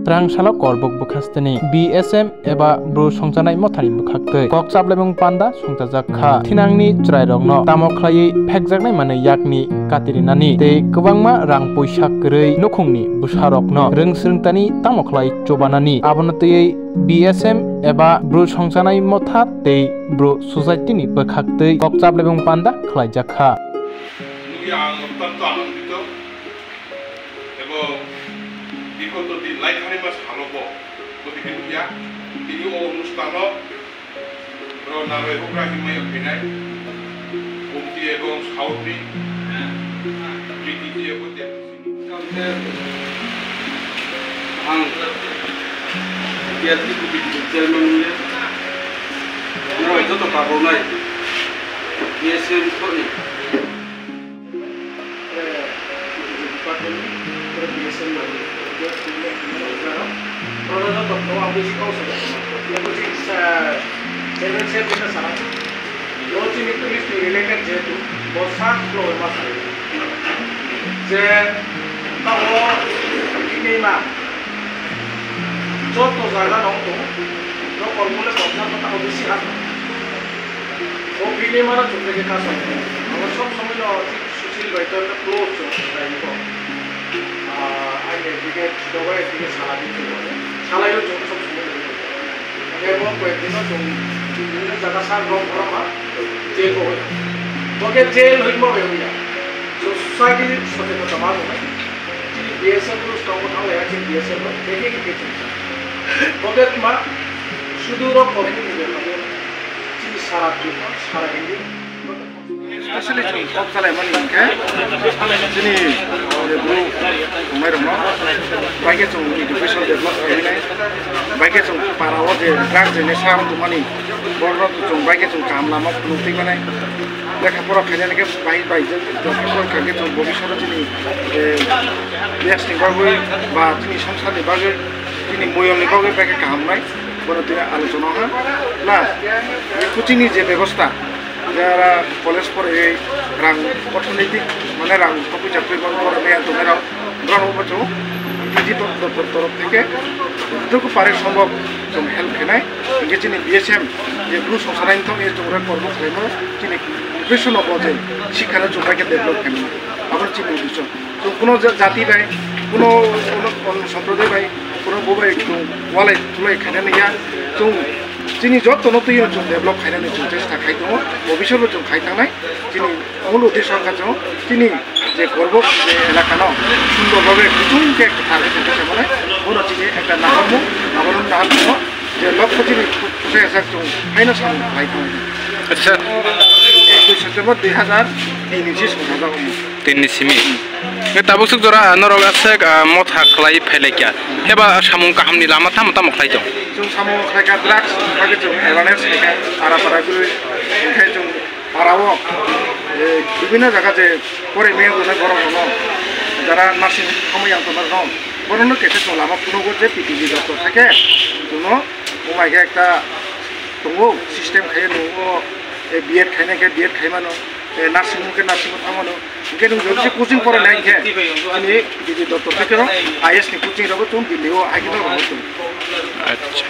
Rangsalo korbok bukhastani BSM eba bro songjanai mothani bukhaktei kok chablebung panda songjak kha thinangni chrairokno tamokhlai phekjaknai mane yakni katirinani tei kwbangma rang poisa kwrei nukhungni busarokno rungsrungtani tamokhlai chobanani abonotei BSM eba bro songjanai motha tei bro society ni bukhaktei kok chablebung panda khlaijak kha বিগত দিন লাইখানি মাছ হালব গতিকে ইয়া তিনি অনুষ্ঠানত নারী হুকরা হিমায় ফিনাই কমতি এবং Southee প্রীতি এবং आं बियारनि गुदि चेयारमेन नाराय जत पाबनाय BSM फोरनि BSM Produk dokter ambisi kau sudah. Yang penting channel share kita salah. Launch ini tulis related jetu bosan flow masalah. Je kalau ini mah contoh jaga nongkrong, lo kalau mulai bosan kita ambisi apa? Oh ini mana contoh kita soal. Kalau soal sambil lo susil baca lo close soal itu. Akhirnya kita coba kita salah itu. Salah itu cuma semua. Kalau kita cuma jaga sarung orang jail boleh. Mungkin jail lagi mau ya. Society seperti itu sama tu. Jadi biasa tu setahun tahun ya jadi biasa tu. Begini kita. Mungkin cuma sudah orang kau ini dia kau. Jadi salah ini. Especially kok salah mana ke? Jadi bro, umai rumah. Baiknya cuma education develop ini. Baiknya cuma para orang je, drug je, nesam tu mana. Borok tu cuma baiknya cuma kam lama penting mana. Lekha pura kerja ni ke baik je. Lekha kerja cuma bobisara jadi bias ni bagai, bah jadi samsat ni bagai. Jadi moyang ni bagai bagai kam mai. Baru tu आलोचना है ना कुछ नहीं जे व्यवस्था যারা college পড়ে রাং অর্থনৈতিক মানে রাং কপি চাকরি করে মেয়ে তোমার গ্রহণ পিজি তরফ থেকে যতটুকু পারে সম্ভব হেল্প খেনায় চিনি BSM যে ব্লু সংসারাইন তো এই তোমরা কর্ম খাইমো চিনি প্রিপারেশন হবো যে শিক্ষার জোটাকে ডেভেলপ খেলো আবার চিনি উদ্দেশ্য তো কোনো জাতি বাই কোনো সম্প্রদায় বাই কোনো ববাই ওয়ালাই তুলাই খাইনা নিয়া তো Jadi jod tono tu yang jom develop kainan ni jom cesta kai tomo, obisor jom kai tangai. Jadi mulu uddesho angkat tomo, jadi je korbo je elakano sundor bhabe kuchung ke target jete mana, bono jadi ekta nahamu, abaron naham tomo, je lokho jadi kusai asak jom kaina sam kai tomo. अच्छा 21 September 2023 संजागा हम 3 सिमी बे ताबुसुक जरा नरगासे मत हाखलाय फैलायकिया हेबा सामुं काहामनि लामा थाम थाम खलाय दं जों सामुं खायका drugs खायका जों एवारनेस खायका आरा पारा गुरु खाय जों पारावो বিভিন্ন জায়গা যে পরে মেয়ে গুলো বড় বড় যারা নার্সিং খামাইয়াं তো দं বড়নো কেটে তো লামা পুনগো যে পিটিজি ডক্টর থাকে কোনো ওমাইকে একটা দङो सिस्टेम खायो नङो बिएड खायनायखे बिएड खायमानो नार्सिं मुखे नार्सिं थामानो इनके नों जबसे कोचिं फरायनाय इनके अनि बिदि डक्टर थाकेनो आईएस नि कोचिं राबो तुम दिल्लीआव आइकिनो रहो तुम अच्छा